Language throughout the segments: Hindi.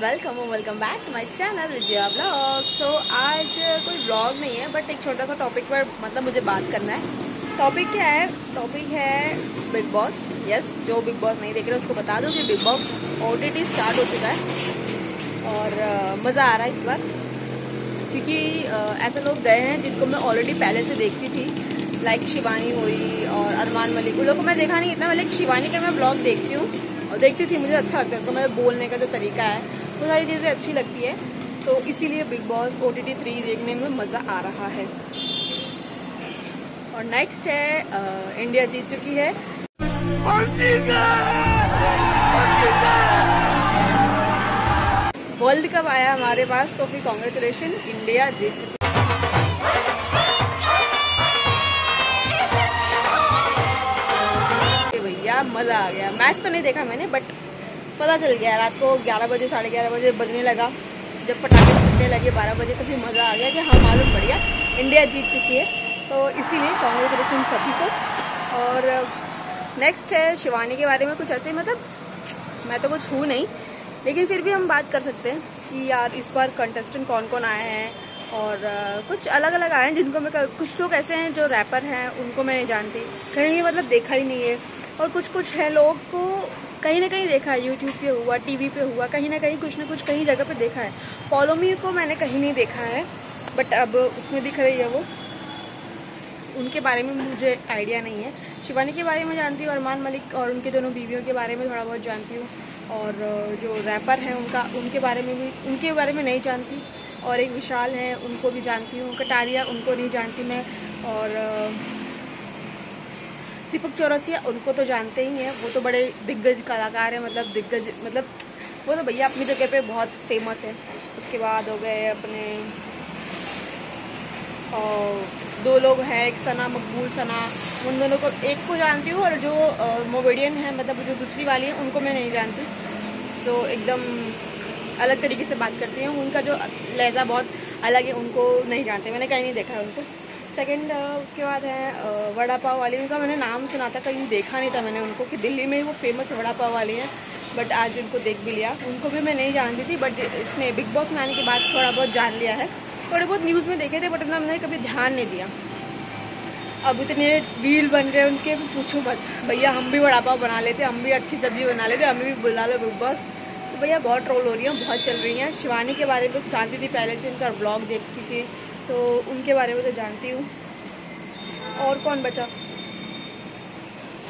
Guys welcome back to my channel Vijaya vlog. So आज कोई ब्लॉग नहीं है बट एक छोटा सा टॉपिक पर मतलब मुझे बात करना है। टॉपिक क्या है? टॉपिक है बिग बॉस। यस, जो बिग बॉस नहीं देख रहे उसको बता दो कि बिग बॉस OTT स्टार्ट हो चुका है और मज़ा आ रहा है इस बार, क्योंकि ऐसे लोग गए हैं जिनको मैं ऑलरेडी पहले से देखती थी, लाइक शिवानी हुई और अरमान मलिक। उन लोगों को मैं देखा नहीं इतना, लाइक शिवानी का मैं ब्लॉग देखती हूँ और देखती थी, मुझे अच्छा लगता है उसका मतलब बोलने का जो तरीका है, वो सारी चीज़ें अच्छी लगती है। तो इसीलिए बिग बॉस OTT 3 देखने में मज़ा आ रहा है। और नेक्स्ट है इंडिया जीत चुकी है। वर्ल्ड कप आया हमारे पास, तो फिर कॉन्ग्रेचुलेशन, इंडिया जीत चुकी है। भैया मज़ा आ गया। मैच तो नहीं देखा मैंने बट पता चल गया रात को 11 बजे 11:30 बजे बजने लगा, जब पटाखे फूटने लगे 12 बजे, तो फिर मज़ा आ गया कि हाँ मालूम बढ़िया इंडिया जीत चुकी है। तो इसीलिए कॉन्ग्रेचुलेशन सभी को। और नेक्स्ट है शिवानी के बारे में कुछ ऐसे, मतलब मैं तो कुछ हूँ नहीं, लेकिन फिर भी हम बात कर सकते हैं कि यार इस बार कंटेस्टेंट कौन कौन आए हैं। और कुछ अलग अलग आए हैं जिनको मैं, कुछ लोग ऐसे हैं जो रैपर हैं उनको मैं नहीं जानती, कहीं मतलब देखा ही नहीं है। और कुछ है लोग को कहीं ना कहीं देखा है, यूट्यूब पे हुआ, टीवी पे हुआ, कहीं ना कुछ कहीं जगह पे देखा है। फॉलो मी को मैंने कहीं नहीं देखा है बट अब उसमें दिख रही है वो, उनके बारे में मुझे आइडिया नहीं है। शिवानी के बारे में जानती हूँ, अरमान मलिक और उनके दोनों बीवियों के बारे में थोड़ा बहुत जानती हूँ। और जो रैपर हैं उनके बारे में नहीं जानती। और एक विशाल है, उनको भी जानती हूँ। कटारिया, उनको नहीं जानती मैं। और दीपक चौरसिया, उनको तो जानते ही हैं, वो तो बड़े दिग्गज कलाकार हैं, मतलब वो तो भैया अपनी जगह पे बहुत फेमस है। उसके बाद हो गए अपने दो लोग हैं, एक सना मकबूल सना, उन दोनों को, एक को जानती हूँ। और जो मोवेडियन है, मतलब जो दूसरी वाली है, उनको मैं नहीं जानती, जो एकदम अलग तरीके से बात करती हैं, उनका जो लहजा बहुत अलग है, उनको नहीं जानते, मैंने कहीं नहीं देखा है उनको। सेकंड उसके बाद है वड़ा पाव वाली, उनका मैंने नाम सुना था, कहीं देखा नहीं था मैंने उनको, कि दिल्ली में वो फेमस वड़ा पाव वाली है, बट आज उनको देख भी लिया। उनको भी मैं नहीं जानती थी बट इसमें बिग बॉस में आने के बाद थोड़ा बहुत जान लिया है। थोड़े बहुत न्यूज़ में देखे थे बट मैंने कभी ध्यान नहीं दिया। अब इतने रील बन रहे हैं उनके, पूछो मत भैया, हम भी वड़ा पाव बना लेते, हम भी अच्छी सब्जी बना लेते, हमें भी बुला लो बिग बॉस। तो भैया बहुत ट्रोल हो रही है, बहुत चल रही हैं। शिवानी के बारे में जानती थी पहले से, उनका ब्लॉग देखती थी, तो उनके बारे में तो जानती हूँ। और कौन बचा?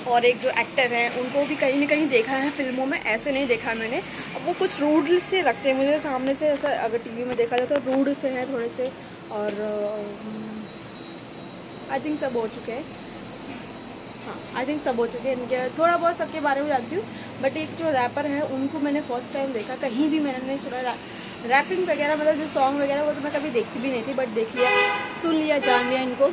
और एक जो एक्टर है, उनको भी कहीं ना कहीं देखा है फिल्मों में, ऐसे नहीं देखा मैंने। अब वो कुछ रूड से लगते हैं मुझे, सामने से ऐसा अगर टीवी में देखा जाए तो रूड से हैं थोड़े से। और आई थिंक सब हो चुके हैं, हाँ आई थिंक सब हो चुके हैं इनके, थोड़ा बहुत सबके बारे में जानती हूँ। बट एक जो रैपर है, उनको मैंने फर्स्ट टाइम देखा, कहीं भी मैंने नहीं सुना रैपिंग वगैरह, मतलब जो सॉन्ग वगैरह, वो तो मैं कभी देखती भी नहीं थी, बट देख लिया, सुन लिया, जान लिया इनको।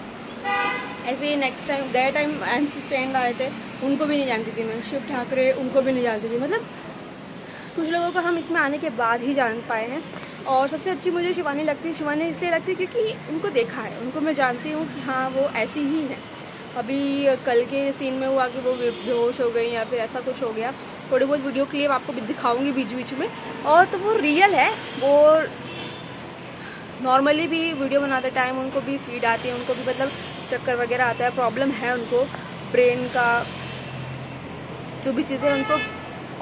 ऐसे ही नेक्स्ट टाइम गए टाइम MC स्टैंड आए थे, उनको भी नहीं जानती थी मैं। शिव ठाकरे, उनको भी नहीं जानती थी, मतलब कुछ लोगों को हम इसमें आने के बाद ही जान पाए हैं। और सबसे अच्छी मुझे शिवानी लगती है। शिवानी इसलिए लगती है क्योंकि उनको देखा है, उनको मैं जानती हूँ कि हाँ वो ऐसी ही है। अभी कल के सीन में हुआ कि वो बेहोश हो गई या फिर ऐसा कुछ हो गया, थोड़ी बहुत वीडियो क्लिप आपको भी दिखाऊंगी बीच बीच में। और तो वो रियल है, वो नॉर्मली भी वीडियो बनाते टाइम उनको भी फीड आती है, उनको भी मतलब चक्कर वगैरह आता है, प्रॉब्लम है उनको, ब्रेन का जो भी चीज़ें, उनको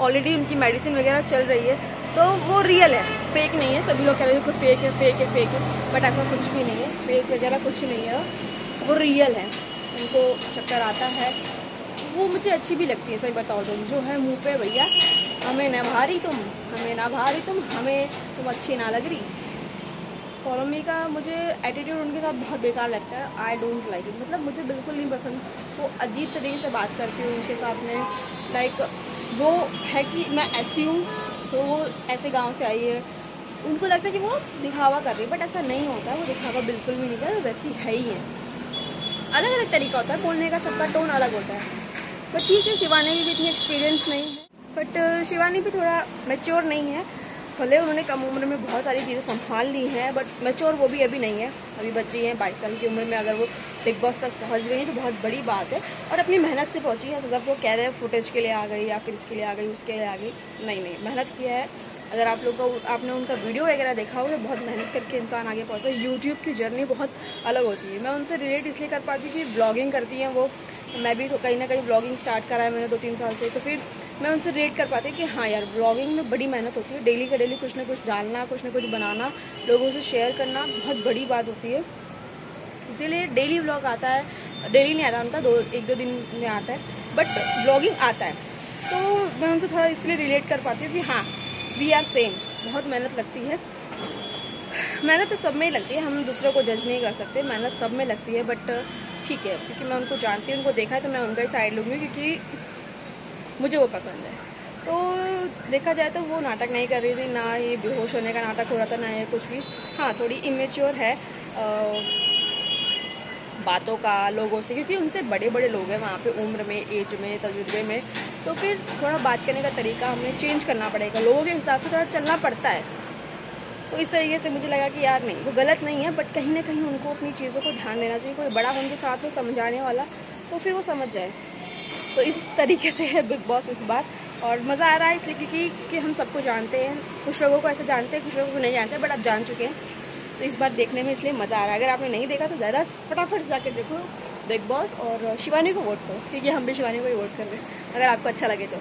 ऑलरेडी उनकी मेडिसिन वगैरह चल रही है, तो वो रियल है, फेक नहीं है। सभी लोग कह रहे हैं फेक है फेक है फेक है, बट ऐसा कुछ भी नहीं है, फेक वगैरह कुछ नहीं है, वो रियल है। उनको चक्कर आता है, वो मुझे अच्छी भी लगती है, सही बताओ तो, जो है मुँह पे भैया, हमें ना भारी तुम, हमें ना भारी हमें तुम अच्छी ना लग रही। फॉलो मी का मुझे एटीट्यूड उनके साथ बहुत बेकार लगता है, आई डोंट लाइक इट, मतलब मुझे बिल्कुल नहीं पसंद। वो अजीब तरीके से बात करती हूँ उनके साथ में, लाइक वो है कि मैं ऐसी हूँ, तो वो ऐसे गांव से आई है, उनको लगता है कि वो दिखावा कर रही है, बट ऐसा नहीं होता, वो दिखावा बिल्कुल भी नहीं कर, वैसी है ही है। अलग अलग तरीका होता है बोलने का, सबका टोन अलग होता है। बट ठीक है, शिवानी की भी इतनी एक्सपीरियंस नहीं है, बट शिवानी भी थोड़ा मैच्योर नहीं है। भले उन्होंने कम उम्र में बहुत सारी चीज़ें संभाल ली हैं, बट मैच्योर वो भी अभी नहीं है, अभी बच्ची हैं 22 साल की उम्र में। अगर वो बिग बॉस तक पहुंच गई है तो बहुत बड़ी बात है, और अपनी मेहनत से पहुंची है। सब वो कह रहे हैं फुटेज के लिए आ गई या फिर इसके लिए आ गई, उसके लिए आ गई, नहीं, मेहनत किया है, अगर आप लोग का आपने उनका वीडियो वगैरह देखा हो तो बहुत मेहनत करके इंसान आगे पहुँचता है। यूट्यूब की जर्नी बहुत अलग होती है। मैं उनसे रिलेट इसलिए कर पाती हूँ कि ब्लॉगिंग करती हैं वो, मैं भी कहीं ना कहीं ब्लॉगिंग स्टार्ट करा है मैंने 2-3 साल से, तो फिर मैं उनसे रिलेट कर पाती हूँ कि हाँ यार, ब्लॉगिंग में बड़ी मेहनत होती है। डेली का डेली कुछ ना कुछ डालना, कुछ ना कुछ बनाना, लोगों से शेयर करना बहुत बड़ी बात होती है। इसीलिए डेली व्लॉग आता है, डेली नहीं आता उनका, 1-2 दिन में आता है, बट ब्लॉगिंग आता है। तो मैं उनसे थोड़ा इसलिए रिलेट कर पाती हूँ कि हाँ, वी आर सेम। बहुत मेहनत लगती है, मेहनत तो सब में ही लगती है, हम दूसरों को जज नहीं कर सकते, मेहनत सब में लगती है। बट ठीक है, क्योंकि मैं उनको जानती हूँ, उनको देखा है, तो मैं उनका ही साइड लूँगी क्योंकि मुझे वो पसंद है। तो देखा जाए तो वो नाटक नहीं कर रही थी, ना ये बेहोश होने का नाटक हो रहा था, ना ये कुछ भी। हाँ, थोड़ी इमेच्योर है बातों का, लोगों से, क्योंकि उनसे बड़े बड़े लोग हैं वहाँ पे, उम्र में, एज में, तजुर्बे में, तो फिर थोड़ा बात करने का तरीका हमें चेंज करना पड़ेगा, लोगों के हिसाब से थोड़ा चलना पड़ता है। तो इस तरीके से मुझे लगा कि यार नहीं, वो गलत नहीं है, बट कहीं ना कहीं उनको अपनी चीज़ों को ध्यान देना चाहिए। कोई बड़ा उनके साथ हो समझाने वाला, तो फिर वो समझ जाए। तो इस तरीके से है बिग बॉस इस बार, और मज़ा आ रहा है इसलिए क्योंकि हम सबको जानते हैं, कुछ लोगों को ऐसे जानते हैं, कुछ लोगों को नहीं जानते, बट आप जान चुके हैं। तो इस बार देखने में इसलिए मज़ा आ रहा है। अगर आपने नहीं देखा तो ज़रा फटाफट जाकर देखो बिग बॉस, और शिवानी को वोट करो, क्योंकि हम भी शिवानी को ही वोट कर रहे हैं, अगर आपको अच्छा लगे तो।